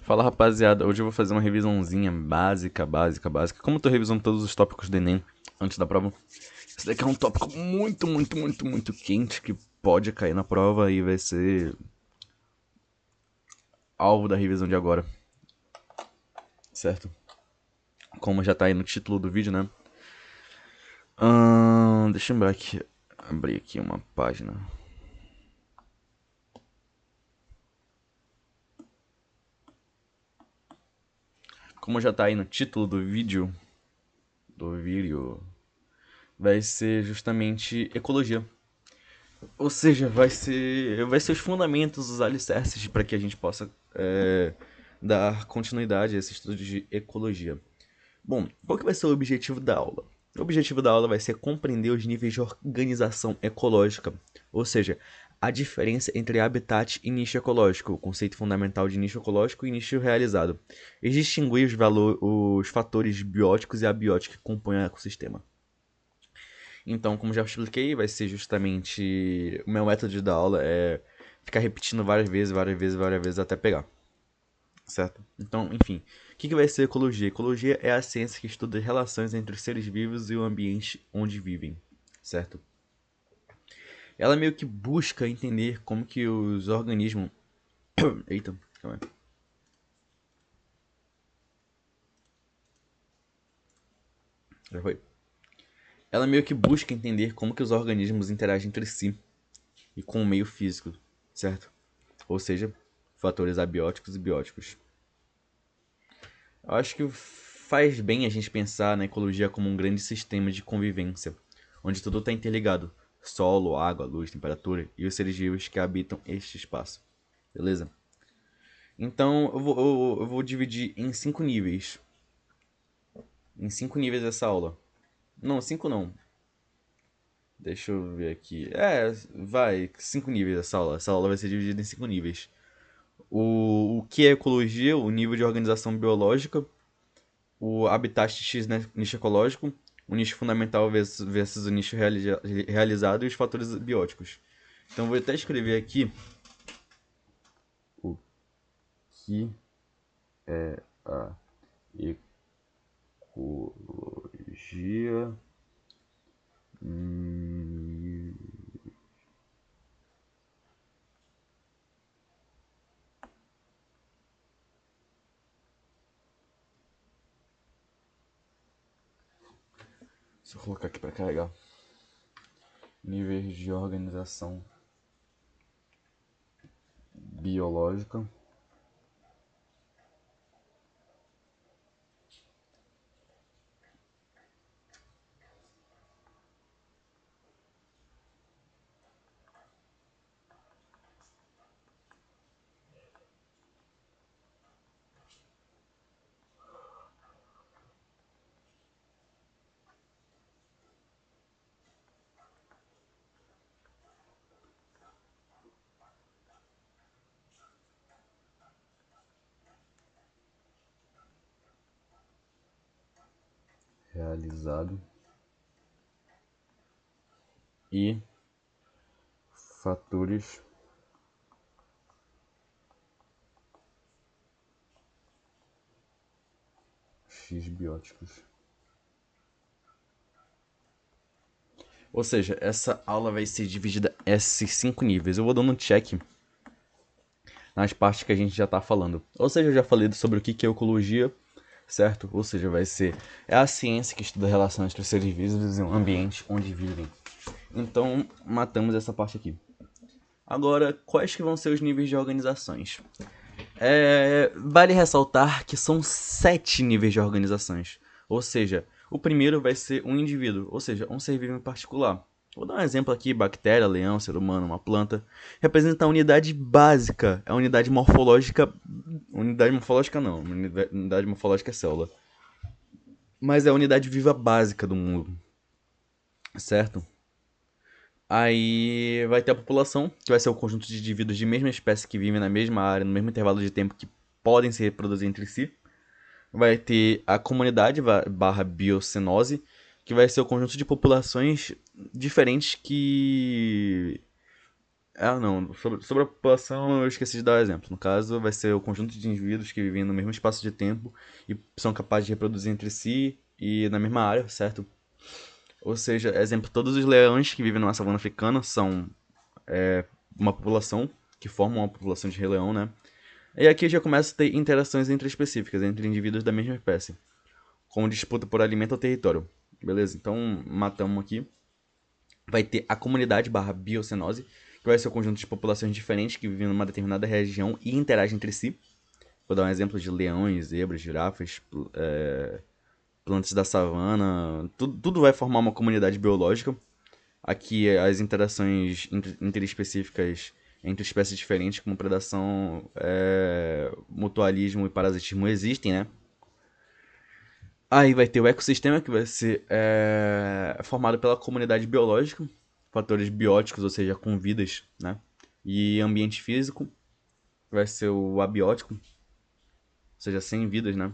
Fala rapaziada, hoje eu vou fazer uma revisãozinha básica. Como eu tô revisando todos os tópicos do Enem antes da prova, esse daqui é um tópico muito quente que pode cair na prova e vai ser alvo da revisão de agora, certo? Como já tá aí no título do vídeo, né? Deixa eu abrir aqui uma página. Como já tá aí no título do vídeo, vai ser justamente ecologia. Ou seja, vai ser os fundamentos, os alicerces para que a gente possa dar continuidade a esse estudo de ecologia. Bom, qual que vai ser o objetivo da aula? O objetivo da aula vai ser compreender os níveis de organização ecológica, ou seja, a diferença entre habitat e nicho ecológico, o conceito fundamental de nicho ecológico e nicho realizado, e distinguir os fatores bióticos e abióticos que compõem o ecossistema. Então, como já expliquei, vai ser justamente o meu método da aula é ficar repetindo várias vezes até pegar, certo? Então, enfim, o que vai ser ecologia? Ecologia é a ciência que estuda as relações entre os seres vivos e o ambiente onde vivem, certo? Ela meio que busca entender como que os organismos... Eita, calma aí. Já foi. Ela meio que busca entender como que os organismos interagem entre si e com o meio físico, certo? Ou seja, fatores abióticos e bióticos. Eu acho que faz bem a gente pensar na ecologia como um grande sistema de convivência, onde tudo está interligado: solo, água, luz, temperatura e os seres vivos que habitam este espaço. Beleza? Então eu vou dividir em 5 níveis. Em 5 níveis essa aula. Não, 5 não. Deixa eu ver aqui. Vai, 5 níveis essa aula. Essa aula vai ser dividida em 5 níveis. O que é ecologia, o nível de organização biológica, o habitat X, né, nicho ecológico, o nicho fundamental versus o nicho realizado e os fatores bióticos. Então vou até escrever aqui o que é a ecologia. Deixa eu colocar aqui para carregar. Níveis de organização biológica. Realizado e fatores X bióticos. Ou seja, essa aula vai ser dividida em esses 5 níveis. Eu vou dando um check nas partes que a gente já está falando. Ou seja, eu já falei sobre o que é ecologia, certo? Ou seja, é a ciência que estuda a relação entre os seres vivos e o ambiente onde vivem. Então, matamos essa parte aqui. Agora, quais que vão ser os níveis de organizações? Vale ressaltar que são 7 níveis de organizações. Ou seja, o primeiro vai ser um indivíduo, ou seja, um ser vivo em particular. Vou dar um exemplo aqui: bactéria, leão, ser humano, uma planta. Representa a unidade básica, a unidade morfológica. Unidade morfológica não, unidade morfológica é célula. Mas é a unidade viva básica do mundo, certo? Aí vai ter a população, que vai ser o conjunto de indivíduos de mesma espécie que vivem na mesma área, no mesmo intervalo de tempo, que podem se reproduzir entre si. Vai ter a comunidade barra biocenose, que vai ser o conjunto de populações diferentes que Ah, não. Sobre a população, eu esqueci de dar o exemplo. No caso, vai ser o conjunto de indivíduos que vivem no mesmo espaço de tempo e são capazes de reproduzir entre si e na mesma área, certo? Ou seja, exemplo, todos os leões que vivem na savana africana são uma população que forma uma população de rei leão, né? E aqui já começa a ter interações entre específicas, entre indivíduos da mesma espécie, como disputa por alimento ou território. Beleza? Então, matamos aqui. Vai ter a comunidade barra biocenose, que vai ser o conjunto de populações diferentes que vivem numa determinada região e interagem entre si. Vou dar um exemplo de leões, zebras, girafas, plantas da savana. Tudo vai formar uma comunidade biológica. Aqui as interações interespecíficas entre espécies diferentes, como predação, mutualismo e parasitismo, existem, né? Aí vai ter o ecossistema, que vai ser formado pela comunidade biológica, fatores bióticos, ou seja, com vidas, né? E ambiente físico, vai ser o abiótico, ou seja, sem vidas, né?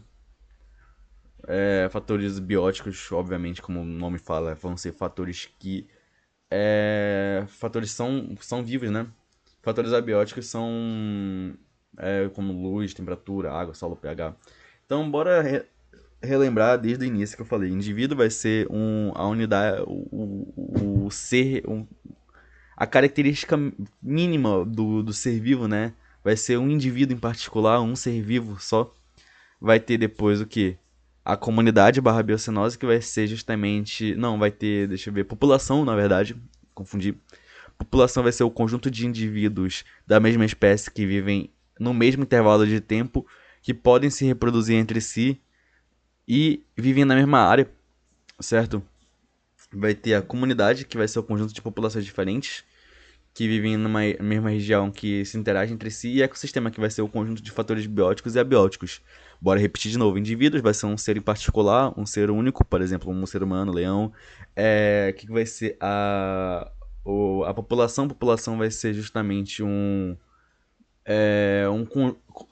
Fatores bióticos, obviamente, como o nome fala, vão ser fatores que fatores são vivos, né? Fatores abióticos são como luz, temperatura, água, solo, pH. Então, bora relembrar desde o início que eu falei. Indivíduo vai ser a unidade, o ser, a característica mínima do ser vivo, né? Vai ser um indivíduo em particular, um ser vivo só. Vai ter depois o que? A comunidade barra biocenose, que vai ser justamente. Não, vai ter, deixa eu ver, população, na verdade. Confundi. População vai ser o conjunto de indivíduos da mesma espécie que vivem no mesmo intervalo de tempo, que podem se reproduzir entre si e vivem na mesma área, certo? Vai ter a comunidade, que vai ser o conjunto de populações diferentes, que vivem numa mesma região, que se interagem entre si, e ecossistema, que vai ser o conjunto de fatores bióticos e abióticos. Bora repetir de novo. Indivíduos vai ser um ser em particular, um ser único, por exemplo, um ser humano, leão. Que vai ser a população? A população vai ser justamente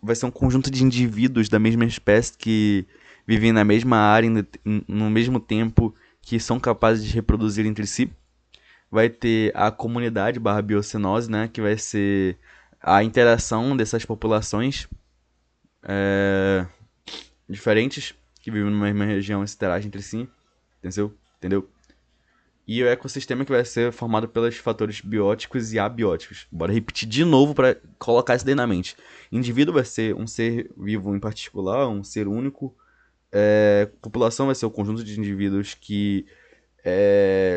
vai ser um conjunto de indivíduos da mesma espécie que vivem na mesma área, no mesmo tempo, que são capazes de reproduzir entre si. Vai ter a comunidade barra biocenose, né? Que vai ser a interação dessas populações diferentes que vivem numa mesma região e se interagem entre si. Entendeu? Entendeu? E o ecossistema, que vai ser formado pelos fatores bióticos e abióticos. Bora repetir de novo para colocar isso daí na mente. Indivíduo vai ser um ser vivo em particular, um ser único. População vai ser o conjunto de indivíduos que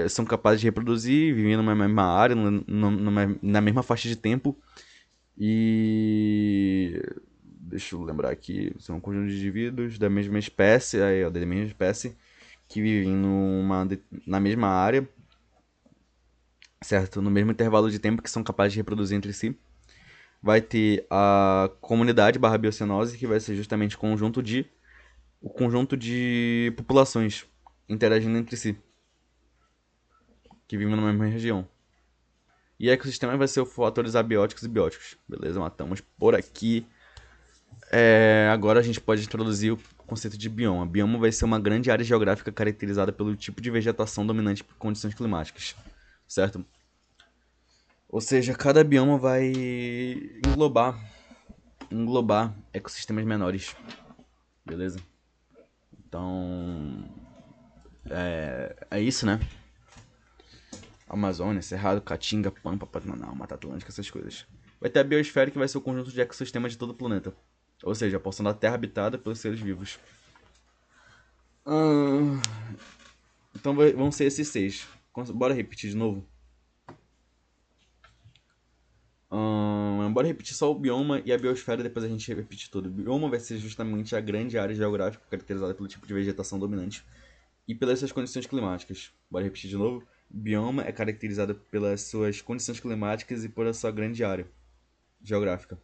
são capazes de reproduzir, vivendo numa mesma área, na mesma faixa de tempo. E. Deixa eu lembrar aqui. São um conjunto de indivíduos da mesma espécie, da mesma espécie, que vivem na mesma área, certo? No mesmo intervalo de tempo, que são capazes de reproduzir entre si. Vai ter a comunidade barra biocenose, que vai ser justamente o conjunto de populações interagindo entre si, que vivem na mesma região. E ecossistema vai ser o fatores abióticos e bióticos. Beleza, matamos por aqui. Agora a gente pode introduzir o conceito de bioma. Bioma vai ser uma grande área geográfica caracterizada pelo tipo de vegetação dominante por condições climáticas, certo? Ou seja, cada bioma vai englobar ecossistemas menores, beleza? Então, é isso, né? Amazônia, Cerrado, Caatinga, Pampa, Pantanal, Mata Atlântica, essas coisas. Vai ter a biosfera, que vai ser o conjunto de ecossistemas de todo o planeta. Ou seja, a porção da Terra habitada pelos seres vivos. Ah, então vão ser esses seis. Bora repetir de novo? Bora repetir só o bioma e a biosfera, depois a gente repete tudo. O bioma vai ser justamente a grande área geográfica caracterizada pelo tipo de vegetação dominante e pelas suas condições climáticas. Bora repetir de novo? Bioma é caracterizado pelas suas condições climáticas e por a sua grande área geográfica,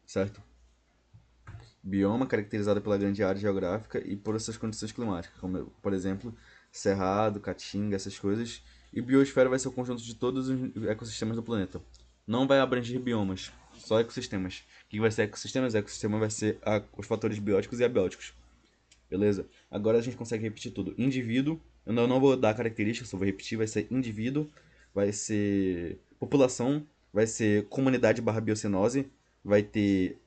certo? Bioma caracterizado pela grande área geográfica e por suas condições climáticas, como, por exemplo, cerrado, caatinga, essas coisas. E biosfera vai ser o conjunto de todos os ecossistemas do planeta. Não vai abranger biomas, só ecossistemas. O que vai ser ecossistemas? Ecossistema vai ser os fatores bióticos e abióticos. Beleza? Agora a gente consegue repetir tudo. Indivíduo, eu não vou dar características, só vou repetir, vai ser indivíduo, vai ser população, vai ser comunidade barra biocenose, vai ter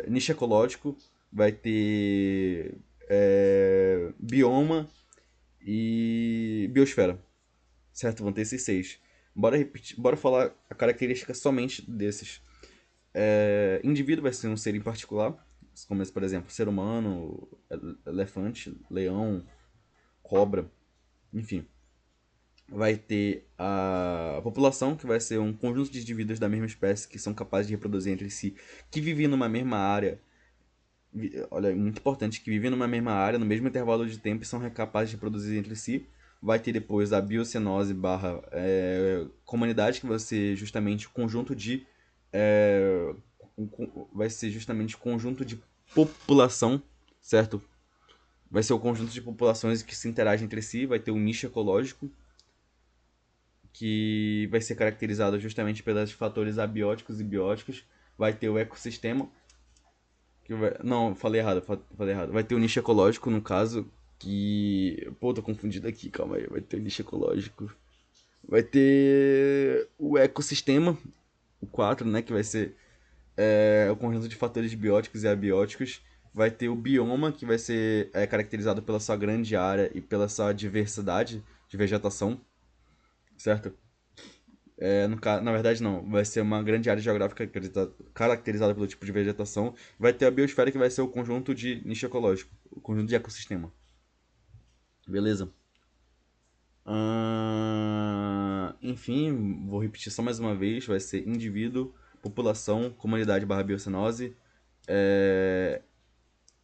nicho ecológico, vai ter bioma e biosfera, certo? Vão ter esses seis. Bora repetir, bora falar a característica somente desses. Indivíduo vai ser um ser em particular, como por exemplo, ser humano, elefante, leão, cobra, enfim. Vai ter a população, que vai ser um conjunto de indivíduos da mesma espécie que são capazes de reproduzir entre si, que vivem numa mesma área. Olha, é muito importante, que vivem numa mesma área, no mesmo intervalo de tempo e são capazes de reproduzir entre si. Vai ter depois a biocenose barra comunidade, que vai ser justamente o conjunto de. é, vai ser justamente o conjunto de população, certo? Vai ser o conjunto de populações que se interagem entre si. Vai ter um nicho ecológico, que vai ser caracterizado justamente pelos fatores abióticos e bióticos. Vai ter o ecossistema, que vai... Não, falei errado. Vai ter o nicho ecológico, no caso, que... Pô, tô confundido aqui, calma aí. Vai ter o nicho ecológico. Vai ter o ecossistema, o 4, né, que vai ser o conjunto de fatores bióticos e abióticos. Vai ter o bioma, que vai ser caracterizado pela sua grande área e pela sua diversidade de vegetação, certo? Na verdade, não. Vai ser uma grande área geográfica caracterizada pelo tipo de vegetação. Vai ter a biosfera, que vai ser o conjunto de nicho ecológico, o conjunto de ecossistema. Beleza? Enfim, vou repetir só mais uma vez. Vai ser indivíduo, população, comunidade barra biocenose, é,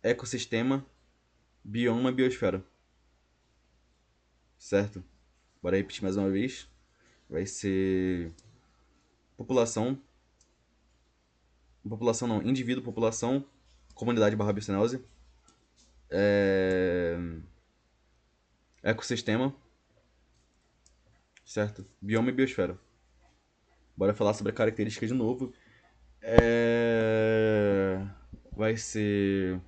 ecossistema, bioma e biosfera. Certo? Bora repetir mais uma vez. Vai ser população, população não, indivíduo, população, comunidade barra biocenose, é, ecossistema, certo? Bioma e biosfera. Bora falar sobre a característica de novo. Vai ser.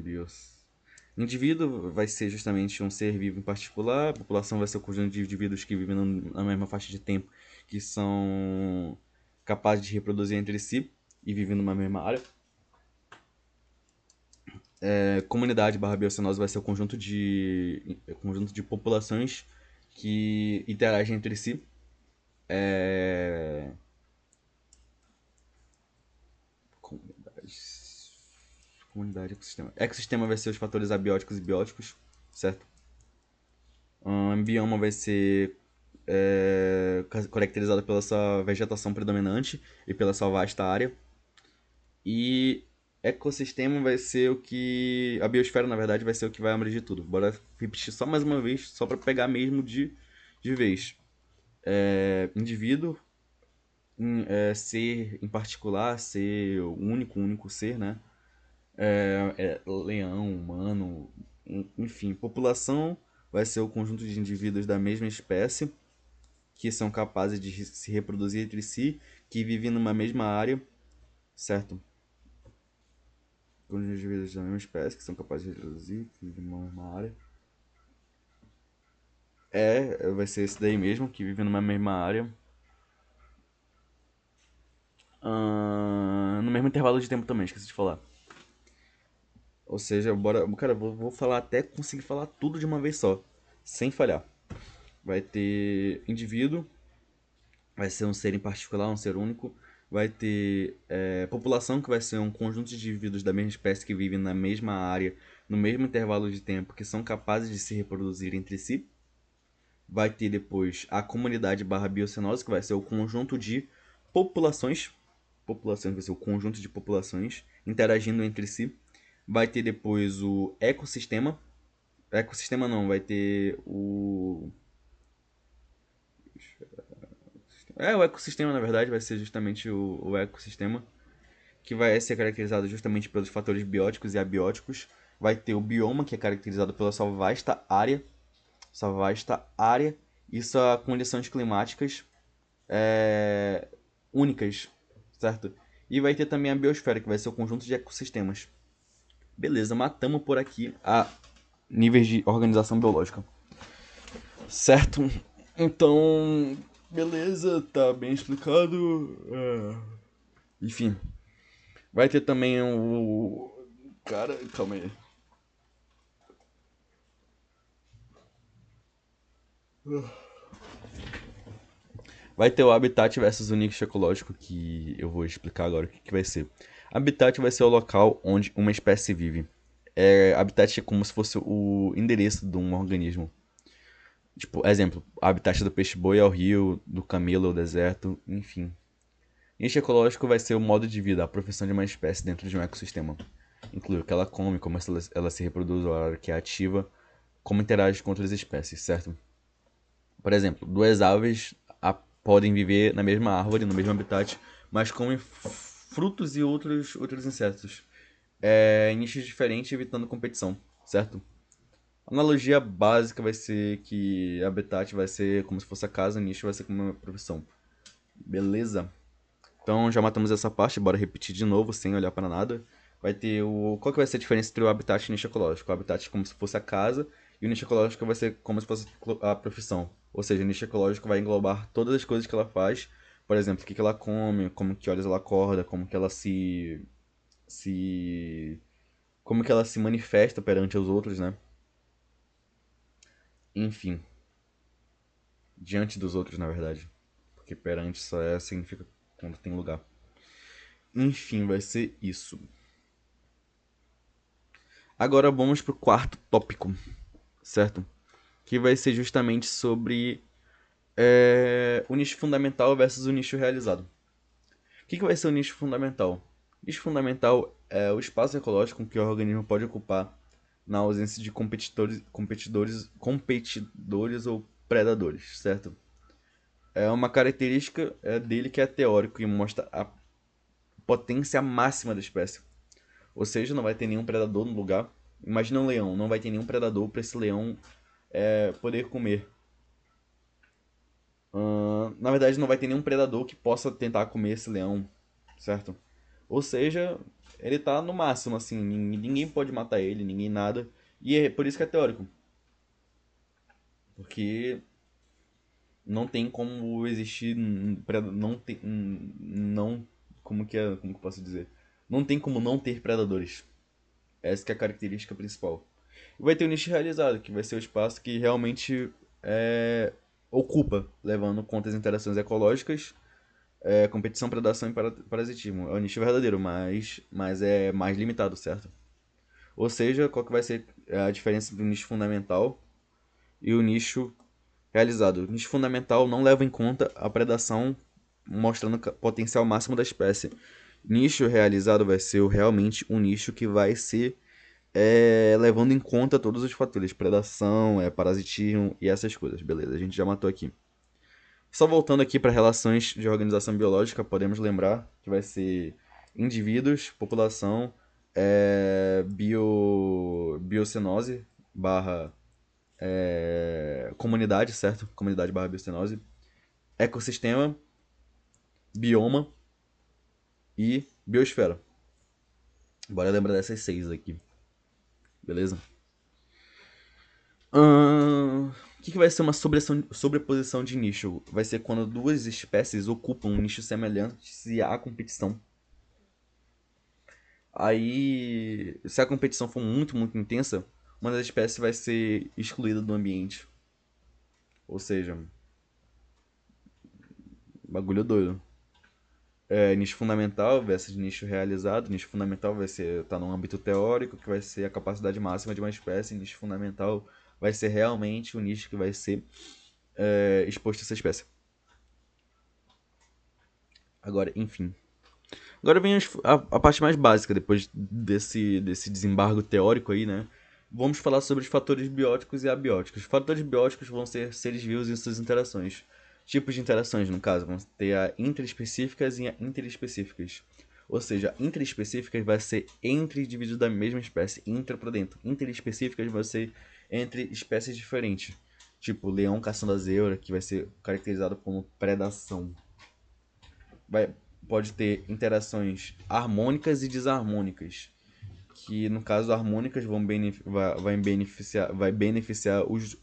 Bios. Indivíduo vai ser justamente um ser vivo em particular. A população vai ser o conjunto de indivíduos que vivem na mesma faixa de tempo, que são capazes de reproduzir entre si e vivem numa mesma área. Comunidade barra biocenose vai ser o conjunto de populações que interagem entre si. É... Comunidade. Comunidade, ecossistema. Ecossistema vai ser os fatores abióticos e bióticos, certo? Bioma vai ser caracterizado pela sua vegetação predominante e pela sua vasta área. E ecossistema vai ser o que. A biosfera, na verdade, vai ser o que vai abranger tudo. Bora repetir só mais uma vez, só para pegar mesmo de vez. Indivíduo, ser em particular, ser o único ser, né? Leão, humano, enfim. População vai ser o conjunto de indivíduos da mesma espécie que são capazes de se reproduzir entre si, que vivem numa mesma área, certo? Conjunto de indivíduos da mesma espécie que são capazes de reproduzir, que vivem numa mesma área. Vai ser esse daí mesmo, que vive numa mesma área. No mesmo intervalo de tempo também, esqueci de falar. Ou seja, bora. Cara, vou falar até conseguir falar tudo de uma vez só, sem falhar. Vai ter indivíduo, vai ser um ser em particular, um ser único. Vai ter população, que vai ser um conjunto de indivíduos da mesma espécie que vivem na mesma área, no mesmo intervalo de tempo, que são capazes de se reproduzir entre si. Vai ter depois a comunidade barra biocenose, que vai ser o conjunto de populações. Populações vai ser o conjunto de populações interagindo entre si. Vai ter depois o ecossistema. Ecossistema não, vai ter o. O ecossistema, na verdade, vai ser justamente o ecossistema, que vai ser caracterizado justamente pelos fatores bióticos e abióticos. Vai ter o bioma, que é caracterizado pela sua vasta área e suas condições climáticas únicas, certo? E vai ter também a biosfera, que vai ser o conjunto de ecossistemas. Beleza, matamos por aqui a níveis de organização biológica. Certo? Então, Beleza, tá bem explicado. Enfim, vai ter também o. Cara, calma aí. Vai ter o Habitat versus o nicho ecológico, que eu vou explicar agora o que vai ser. Habitat vai ser o local onde uma espécie vive. Habitat é como se fosse o endereço de um organismo. Tipo, exemplo, habitat do peixe-boi é o rio, do camelo é o deserto, enfim. Nicho ecológico vai ser o modo de vida, a profissão de uma espécie dentro de um ecossistema. Inclui o que ela come, como ela se reproduz, o horário que é ativa, como interage com outras espécies, certo? Por exemplo, duas aves podem viver na mesma árvore, no mesmo habitat, mas comem frutos e outros insetos. Em nichos diferentes, evitando competição, certo? A analogia básica vai ser que habitat vai ser como se fosse a casa, nicho vai ser como uma profissão. Beleza? Então já matamos essa parte, bora repetir de novo, sem olhar para nada. Vai ter o. Qual que vai ser a diferença entre o habitat e o nicho ecológico? O habitat é como se fosse a casa, e o nicho ecológico vai ser como se fosse a profissão. Ou seja, o nicho ecológico vai englobar todas as coisas que ela faz. Por exemplo, o que ela come, como que horas ela acorda, como que ela se. Como que ela se manifesta perante os outros, né? Enfim, diante dos outros, na verdade. Porque perante só significa quando tem lugar. Enfim, vai ser isso. Agora vamos pro quarto tópico, certo? Que vai ser justamente sobre o nicho fundamental versus o nicho realizado. O que vai ser o nicho fundamental? O nicho fundamental é o espaço ecológico que o organismo pode ocupar na ausência de competidores ou predadores, certo? É uma característica dele que é teórico e mostra a potência máxima da espécie. Ou seja, não vai ter nenhum predador no lugar. Imagina um leão, não vai ter nenhum predador para esse leão poder comer. Na verdade, não vai ter nenhum predador que possa tentar comer esse leão, certo? Ou seja, ele tá no máximo, assim, ninguém pode matar ele, ninguém nada. E é por isso que é teórico. Porque não tem como existir. Não tem. Não. Como que é. Como que eu posso dizer? Não tem como não ter predadores. Essa que é a característica principal. E vai ter o nicho realizado, que vai ser o espaço que realmente ocupa, levando em conta as interações ecológicas, competição, predação e parasitismo. É o nicho verdadeiro, mas é mais limitado, certo? Ou seja, qual que vai ser a diferença do nicho fundamental e o nicho realizado? O nicho fundamental não leva em conta a predação, mostrando o potencial máximo da espécie. Nicho realizado vai ser realmente um nicho que vai ser levando em conta todos os fatores, predação, parasitismo e essas coisas. Beleza, a gente já matou aqui. Só voltando aqui para relações de organização biológica, podemos lembrar que vai ser indivíduos, população, biocenose barra comunidade, certo? Comunidade barra biocenose, ecossistema, bioma e biosfera. Bora lembrar dessas seis aqui, beleza? O que vai ser uma sobreposição de nicho? Vai ser quando duas espécies ocupam um nicho semelhante se há competição. Aí, se a competição for muito, muito intensa, uma das espécies vai ser excluída do ambiente. Ou seja, bagulho doido. Nicho fundamental versus nicho realizado. Nicho fundamental vai ser tá num âmbito teórico, que vai ser a capacidade máxima de uma espécie. Nicho fundamental vai ser realmente o nicho que vai ser exposto a essa espécie. Agora, enfim. Agora vem a parte mais básica, depois desse desembargo teórico aí, né? Vamos falar sobre os fatores bióticos e abióticos. Os fatores bióticos vão ser seres vivos e suas interações. Tipos de interações, no caso, vão ter a interespecíficas e a interespecíficas. Ou seja, interespecíficas vai ser entre indivíduos da mesma espécie, intra por dentro. Interespecíficas vai ser entre espécies diferentes. Tipo, leão caçando a zebra, que vai ser caracterizado como predação. Pode ter interações harmônicas e desarmônicas, que no caso harmônicas vai beneficiar os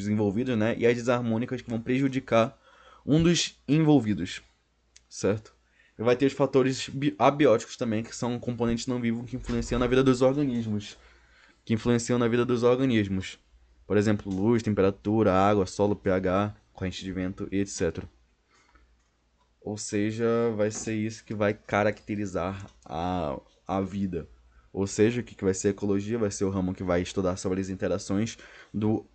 envolvidos, né? E as desarmônicas que vão prejudicar um dos envolvidos, certo? E vai ter os fatores abióticos também, que são componentes não vivos que influenciam na vida dos organismos. Que influenciam na vida dos organismos. Por exemplo, luz, temperatura, água, solo, pH, corrente de vento, etc. Ou seja, vai ser isso que vai caracterizar a vida. Ou seja, o que vai ser ecologia? Vai ser o ramo que vai estudar sobre as interações do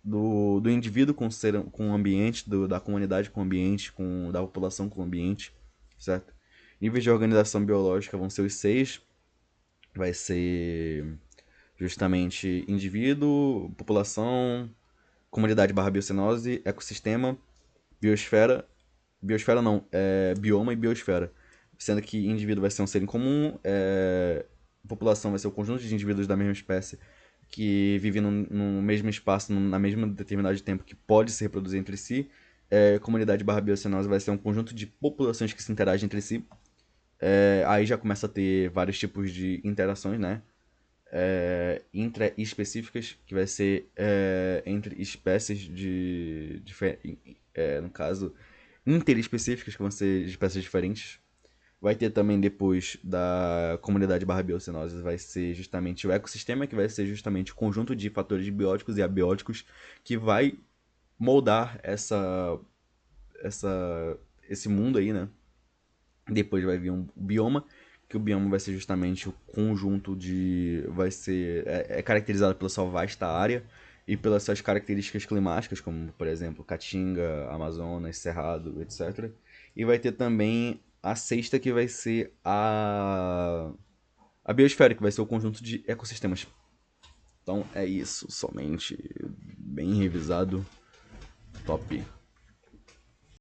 indivíduo com o ambiente, da comunidade com o ambiente, da população com o ambiente, certo? Níveis de organização biológica vão ser os seis. Vai ser justamente indivíduo, população, comunidade barra biocenose, ecossistema, biosfera. Biosfera não, bioma e biosfera. Sendo que indivíduo vai ser um ser em comum, população vai ser o conjunto de indivíduos da mesma espécie que vive no mesmo espaço, na mesma determinada de tempo, que pode se reproduzir entre si. Comunidade barra biocenose vai ser um conjunto de populações que se interagem entre si. Aí já começa a ter vários tipos de interações, né? Intraespecíficas, que vai ser entre espécies no caso, interespecíficas, que vão ser de espécies diferentes. Vai ter também depois da comunidade barra biocenose, vai ser justamente o ecossistema, que vai ser justamente o conjunto de fatores bióticos e abióticos que vai moldar esse mundo aí, né? Depois vai vir um bioma, que o bioma vai ser justamente o conjunto de. Vai ser. Caracterizado pela sua vasta área e pelas suas características climáticas, como por exemplo Caatinga, Amazonas, Cerrado, etc. E vai ter também a sexta, que vai ser a biosfera, que vai ser o conjunto de ecossistemas. Então é isso, somente bem revisado. Top.